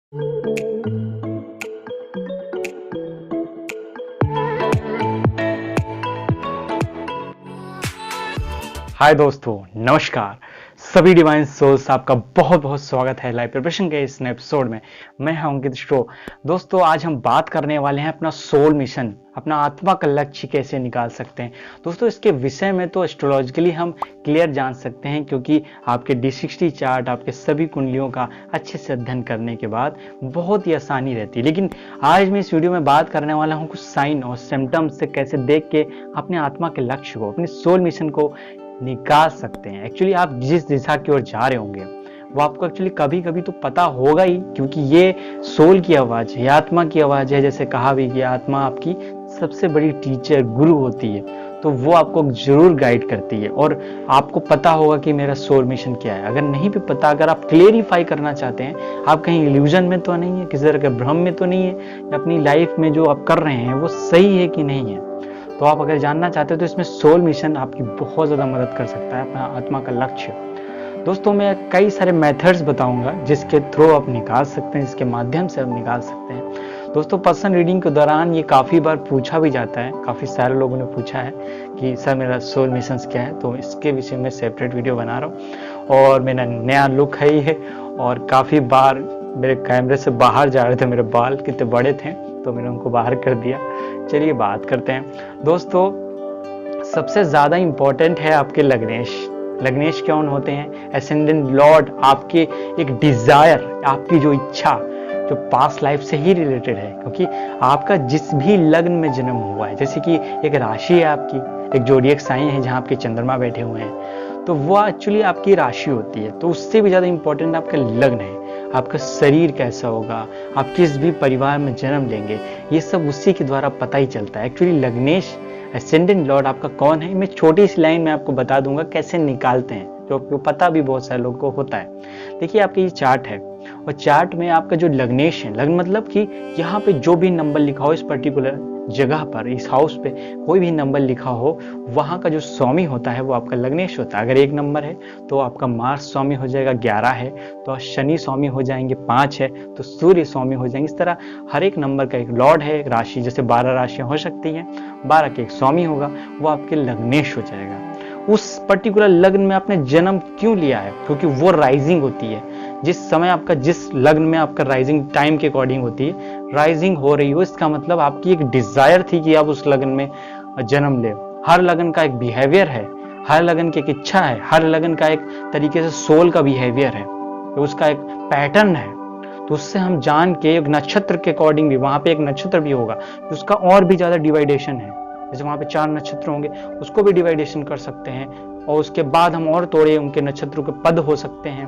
हाय दोस्तों, नमस्कार। सभी डिवाइन सोल्स आपका बहुत बहुत स्वागत है लाइव प्रिपरेशन के इस नए एपिसोड में। मैं हूं अंकित स्ट्रो। दोस्तों, आज हम बात करने वाले हैं अपना सोल मिशन, अपना आत्मा का लक्ष्य कैसे निकाल सकते हैं। दोस्तों, इसके विषय में तो एस्ट्रोलॉजिकली हम क्लियर जान सकते हैं, क्योंकि आपके D60 चार्ट, आपके सभी कुंडलियों का अच्छे से अध्ययन करने के बाद बहुत ही आसानी रहती है। लेकिन आज मैं इस वीडियो में बात करने वाला हूँ कुछ साइन और सिम्टम्स से कैसे देख के अपने आत्मा के लक्ष्य को, अपने सोल मिशन को निकाल सकते हैं। एक्चुअली आप जिस दिशा की ओर जा रहे होंगे वो आपको एक्चुअली कभी कभी तो पता होगा ही, क्योंकि ये सोल की आवाज है, आत्मा की आवाज है। जैसे कहा भी कि आत्मा आपकी सबसे बड़ी टीचर, गुरु होती है, तो वो आपको जरूर गाइड करती है और आपको पता होगा कि मेरा सोल मिशन क्या है। अगर नहीं भी पता, अगर आप क्लेरिफाई करना चाहते हैं, आप कहीं इल्यूजन में तो नहीं है, किसी तरह के भ्रम में तो नहीं है, या अपनी लाइफ में जो आप कर रहे हैं वो सही है कि नहीं है, तो आप अगर जानना चाहते हो तो इसमें सोल मिशन आपकी बहुत ज़्यादा मदद कर सकता है, अपना आत्मा का लक्ष्य। दोस्तों, मैं कई सारे मेथड्स बताऊंगा जिसके थ्रू आप निकाल सकते हैं, जिसके माध्यम से आप निकाल सकते हैं। दोस्तों, पर्सन रीडिंग के दौरान ये काफ़ी बार पूछा भी जाता है, काफ़ी सारे लोगों ने पूछा है कि सर मेरा सोल मिशन क्या है, तो इसके विषय में सेपरेट वीडियो बना रहा हूँ। और मेरा नया लुक है ये, और काफ़ी बार मेरे कैमरे से बाहर जा रहे थे, मेरे बाल कितने बड़े थे तो मैंने उनको बाहर कर दिया। चलिए बात करते हैं। दोस्तों, सबसे ज़्यादा इम्पोर्टेंट है आपके लग्नेश। लग्नेश कौन होते हैं? एसेंडेंट लॉर्ड, आपके एक डिज़ायर, आपकी जो इच्छा, जो पास्ट लाइफ से ही रिलेटेड है, क्योंकि आपका जिस भी लग्न में जन्म हुआ है, जैसे कि एक राशि है आपकी, एक जोडिएक साइन है जहाँ आपके चंद्रमा बैठे हुए हैं, तो वो एक्चुअली आपकी राशि होती है। तो उससे भी ज़्यादा इम्पोर्टेंट आपका लग्न है, आपका शरीर कैसा होगा, आप किस भी परिवार में जन्म लेंगे, ये सब उसी के द्वारा पता ही चलता है। एक्चुअली लग्नेश, एसेंडेंट लॉर्ड आपका कौन है, मैं छोटी सी लाइन में आपको बता दूंगा कैसे निकालते हैं, जो आपको पता भी बहुत सारे लोगों को होता है। देखिए, आपके ये चार्ट है और चार्ट में आपका जो लग्नेश है, लग्न मतलब कि यहाँ पे जो भी नंबर लिखा हो, इस पर्टिकुलर जगह पर, इस हाउस पे कोई भी नंबर लिखा हो, वहाँ का जो स्वामी होता है वो आपका लग्नेश होता है। अगर 1 नंबर है तो आपका मार्स स्वामी हो जाएगा, 11 है तो शनि स्वामी हो जाएंगे, 5 है तो सूर्य स्वामी हो जाएंगे। इस तरह हर एक नंबर का एक लॉर्ड है, एक राशि, जैसे 12 राशियां हो सकती हैं, 12 के एक स्वामी होगा, वो आपके लग्नेश हो जाएगा। उस पर्टिकुलर लग्न में आपने जन्म क्यों लिया है? क्योंकि वो राइजिंग होती है। जिस समय आपका, जिस लग्न में आपका राइजिंग टाइम के अकॉर्डिंग होती है, राइजिंग हो रही हो, इसका मतलब आपकी एक डिजायर थी कि आप उस लग्न में जन्म ले। हर लग्न का एक बिहेवियर है, हर लग्न की एक इच्छा है, हर लग्न का एक तरीके से सोल का बिहेवियर है, तो उसका एक पैटर्न है। तो उससे हम जान के एक नक्षत्र के अकॉर्डिंग भी, वहां पे एक नक्षत्र भी होगा उसका और भी ज्यादा डिवाइडेशन है। जैसे वहां पे 4 नक्षत्र होंगे, उसको भी डिवाइडेशन कर सकते हैं, और उसके बाद हम और तोड़े उनके नक्षत्रों के पद हो सकते हैं,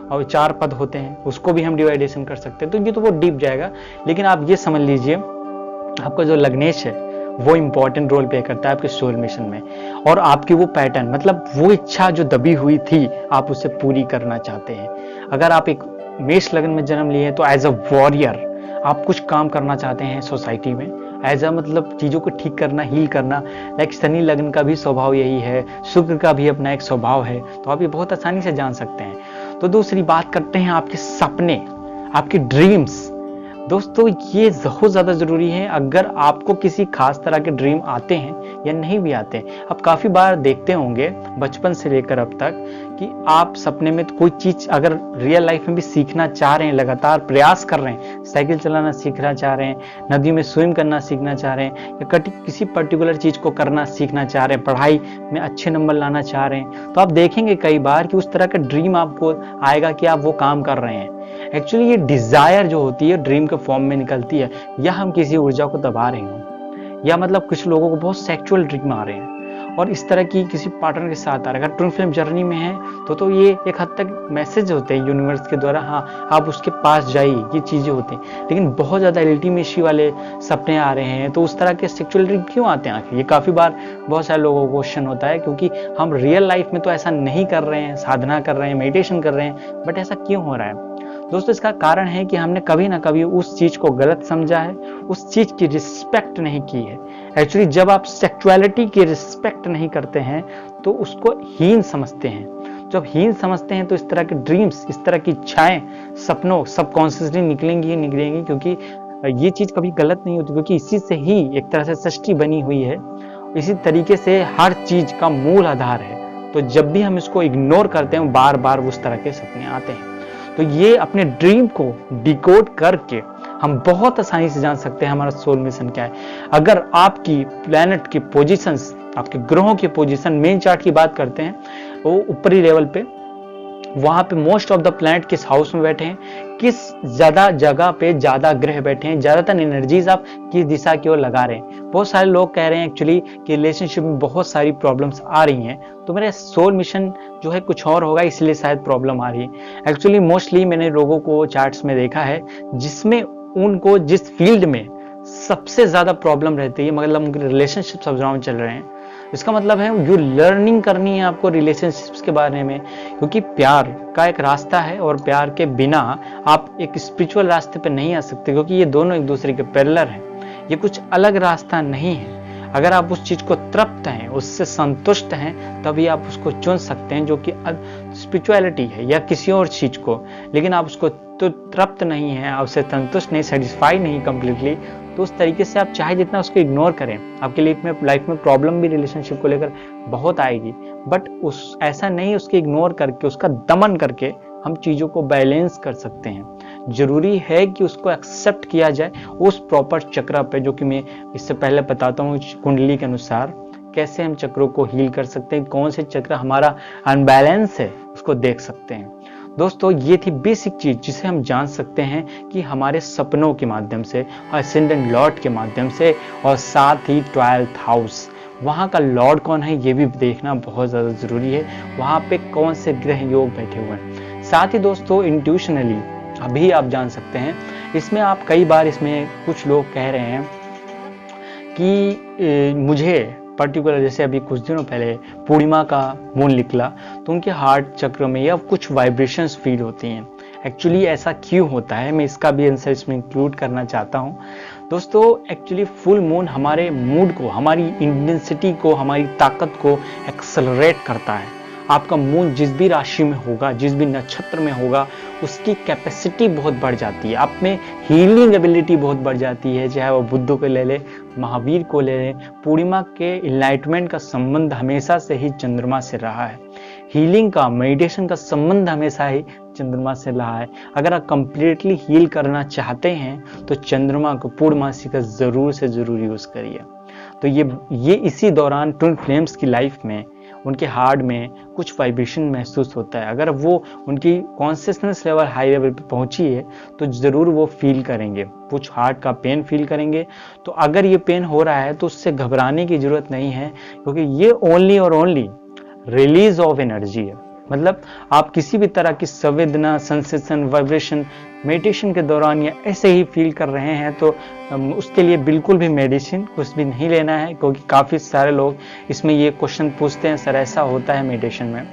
और 4 पद होते हैं, उसको भी हम डिवाइडेशन कर सकते हैं। तो ये तो वो डीप जाएगा, लेकिन आप ये समझ लीजिए, आपका जो लग्नेश है वो इंपॉर्टेंट रोल प्ले करता है आपके सोल मिशन में। और आपकी वो पैटर्न, मतलब वो इच्छा जो दबी हुई थी, आप उसे पूरी करना चाहते हैं। अगर आप एक मेष लग्न में जन्म लिए हैं तो एज अ वॉरियर आप कुछ काम करना चाहते हैं सोसाइटी में, एज अ मतलब चीज़ों को ठीक करना, हील करना। लाइक शनि लग्न का भी स्वभाव यही है, शुक्र का भी अपना एक स्वभाव है, तो आप ये बहुत आसानी से जान सकते हैं। तो दूसरी बात करते हैं आपके सपने, आपके ड्रीम्स। दोस्तों, ये बहुत ज़्यादा ज़रूरी है। अगर आपको किसी खास तरह के ड्रीम आते हैं या नहीं भी आते हैं, आप काफ़ी बार देखते होंगे बचपन से लेकर अब तक कि आप सपने में कोई चीज़ अगर रियल लाइफ में भी सीखना चाह रहे हैं, लगातार प्रयास कर रहे हैं, साइकिल चलाना सीखना चाह रहे हैं, नदी में स्विम करना सीखना चाह रहे हैं, या किसी पर्टिकुलर चीज़ को करना सीखना चाह रहे हैं, पढ़ाई में अच्छे नंबर लाना चाह रहे हैं, तो आप देखेंगे कई बार कि उस तरह का ड्रीम आपको आएगा कि आप वो काम कर रहे हैं। एक्चुअली ये डिजायर जो होती है ड्रीम के फॉर्म में निकलती है, या हम किसी ऊर्जा को दबा रहे हो, या मतलब कुछ लोगों को बहुत सेक्सुअल ड्रीम आ रहे हैं और इस तरह की किसी पार्टनर के साथ आ रहा है। अगर ट्विन फ्लेम जर्नी में है तो ये एक हद तक मैसेज होते हैं यूनिवर्स के द्वारा, हाँ आप उसके पास जाइए, ये चीजें होती हैं। लेकिन बहुत ज्यादा इल्टीमेसी वाले सपने आ रहे हैं, तो उस तरह के सेक्सुअल ड्रीम क्यों आते हैं आखिर? ये काफी बार बहुत सारे लोगों को क्वेश्चन होता है, क्योंकि हम रियल लाइफ में तो ऐसा नहीं कर रहे हैं, साधना कर रहे हैं, मेडिटेशन कर रहे हैं, बट ऐसा क्यों हो रहा है? दोस्तों, इसका कारण है कि हमने कभी ना कभी उस चीज को गलत समझा है, उस चीज की रिस्पेक्ट नहीं की है। एक्चुअली जब आप सेक्सुअलिटी की रिस्पेक्ट नहीं करते हैं तो उसको हीन समझते हैं। जब हीन समझते हैं तो इस तरह के ड्रीम्स, इस तरह की इच्छाएं, सपनों सबकॉन्शियसली निकलेंगी ही निकलेंगी, क्योंकि ये चीज कभी गलत नहीं होती, क्योंकि इसी से ही एक तरह से सृष्टि बनी हुई है। इसी तरीके से हर चीज का मूल आधार है। तो जब भी हम इसको इग्नोर करते हैं, बार बार उस तरह के सपने आते हैं। तो ये अपने ड्रीम को डिकोड करके हम बहुत आसानी से जान सकते हैं हमारा सोल मिशन क्या है। अगर आपकी प्लैनेट की पोजीशंस, आपके ग्रहों की पोजीशन, मेन चार्ट की बात करते हैं, वो ऊपरी लेवल पे, वहां पे मोस्ट ऑफ द प्लैनेट किस हाउस में बैठे हैं, किस ज्यादा जगह पे ज्यादा ग्रह बैठे हैं, ज्यादातर एनर्जीज आप किस दिशा की ओर लगा रहे हैं। बहुत सारे लोग कह रहे हैं एक्चुअली कि रिलेशनशिप में बहुत सारी प्रॉब्लम्स आ रही हैं, तो मेरा सोल मिशन जो है कुछ और होगा, इसलिए शायद प्रॉब्लम आ रही है। एक्चुअली मोस्टली मैंने लोगों को चार्ट्स में देखा है जिसमें उनको जिस फील्ड में सबसे ज्यादा प्रॉब्लम रहती है, मतलब उनके रिलेशनशिप सब डाउन चल रहे हैं, इसका मतलब है जो लर्निंग करनी है आपको रिलेशनशिप्स के बारे में, क्योंकि प्यार का एक रास्ता है और प्यार के बिना आप एक स्पिरिचुअल रास्ते पे नहीं आ सकते, क्योंकि ये दोनों एक दूसरे के पैरेलल हैं। ये कुछ अलग रास्ता नहीं है। अगर आप उस चीज को तृप्त हैं, उससे संतुष्ट हैं, तभी आप उसको चुन सकते हैं, जो कि स्पिरिचुअलिटी है या किसी और चीज को। लेकिन आप उसको तो तृप्त नहीं है, आप उससे संतुष्ट नहीं, सेटिस्फाई नहीं कंप्लीटली, तो उस तरीके से आप चाहे जितना उसको इग्नोर करें, आपके लाइफ में प्रॉब्लम भी रिलेशनशिप को लेकर बहुत आएगी, बट उस ऐसा नहीं, उसके इग्नोर करके, उसका दमन करके हम चीजों को बैलेंस कर सकते हैं। जरूरी है कि उसको एक्सेप्ट किया जाए उस प्रॉपर चक्र पे, जो कि मैं इससे पहले बताता हूँ कुंडली के अनुसार कैसे हम चक्रों को हील कर सकते हैं, कौन से चक्र हमारा अनबैलेंस है उसको देख सकते हैं। दोस्तों, ये थी बेसिक चीज जिसे हम जान सकते हैं कि हमारे सपनों के माध्यम से, असेंडेंट लॉर्ड के माध्यम से, और साथ ही 12th हाउस, वहाँ का लॉर्ड कौन है ये भी देखना बहुत ज़्यादा ज़रूरी है। वहाँ पे कौन से ग्रह योग बैठे हुए हैं। साथ ही दोस्तों, इंट्यूशनली अभी आप जान सकते हैं। इसमें आप कई बार, इसमें कुछ लोग कह रहे हैं कि मुझे पर्टिकुलर, जैसे अभी कुछ दिनों पहले पूर्णिमा का मून निकला, तो उनके हार्ट चक्र में या कुछ वाइब्रेशंस फील होती हैं। एक्चुअली ऐसा क्यों होता है, मैं इसका भी आंसर इसमें इंक्लूड करना चाहता हूँ। दोस्तों, एक्चुअली फुल मून हमारे मूड को, हमारी इंटेंसिटी को, हमारी ताकत को एक्सेलरेट करता है। आपका मून जिस भी राशि में होगा, जिस भी नक्षत्र में होगा, उसकी कैपेसिटी बहुत बढ़ जाती है। आप में हीलिंग एबिलिटी बहुत बढ़ जाती है। चाहे वो बुद्ध को ले ले, महावीर को ले ले, पूर्णिमा के इनलाइटमेंट का संबंध हमेशा से ही चंद्रमा से रहा है। हीलिंग का, मेडिटेशन का संबंध हमेशा ही चंद्रमा से रहा है। अगर आप कंप्लीटली हील करना चाहते हैं तो चंद्रमा को, पूर्णमासी का जरूर से जरूर यूज करिए। तो ये इसी दौरान ट्विन फ्लेम्स की लाइफ में, उनके हार्ट में कुछ वाइब्रेशन महसूस होता है। अगर वो उनकी कॉन्शियसनेस लेवल हाई लेवल पे पहुंची है तो जरूर वो फील करेंगे, कुछ हार्ट का पेन फील करेंगे। तो अगर ये पेन हो रहा है तो उससे घबराने की जरूरत नहीं है, क्योंकि ये ओनली और ओनली रिलीज ऑफ एनर्जी है। मतलब आप किसी भी तरह की संवेदना, सेंसेशन, वाइब्रेशन मेडिटेशन के दौरान या ऐसे ही फील कर रहे हैं तो उसके लिए बिल्कुल भी मेडिसिन कुछ भी नहीं लेना है। क्योंकि काफ़ी सारे लोग इसमें ये क्वेश्चन पूछते हैं, सर ऐसा होता है मेडिटेशन में?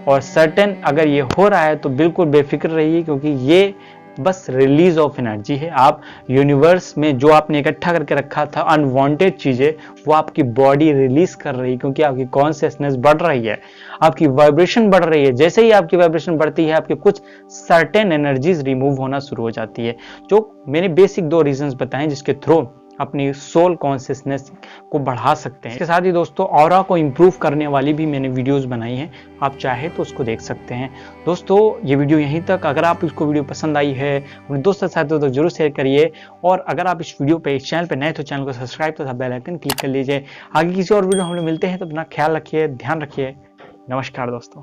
और सर्टेन अगर ये हो रहा है तो बिल्कुल बेफिक्र रहिए, क्योंकि ये बस रिलीज ऑफ एनर्जी है। आप यूनिवर्स में जो आपने इकट्ठा करके रखा था अनवांटेड चीजें, वो आपकी बॉडी रिलीज कर रही है, क्योंकि आपकी कॉन्शियसनेस बढ़ रही है, आपकी वाइब्रेशन बढ़ रही है। जैसे ही आपकी वाइब्रेशन बढ़ती है, आपके कुछ सर्टेन एनर्जीज रिमूव होना शुरू हो जाती है। जो मैंने बेसिक 2 रीजंस बताए जिसके थ्रू अपनी सोल कॉन्शियसनेस को बढ़ा सकते हैं। इसके साथ ही दोस्तों, ऑरा को इंप्रूव करने वाली भी मैंने वीडियोस बनाई हैं, आप चाहे तो उसको देख सकते हैं। दोस्तों, ये वीडियो यहीं तक। अगर आप इसको वीडियो पसंद आई है, अपने दोस्तों के साथ तो जरूर शेयर करिए। और अगर आप इस वीडियो पे, इस चैनल पे नए तो चैनल को सब्सक्राइब तथा बेल आइकन क्लिक कर लीजिए। आगे किसी और वीडियो हम लोग मिलते हैं, तो अपना ख्याल रखिए, ध्यान रखिए। नमस्कार दोस्तों।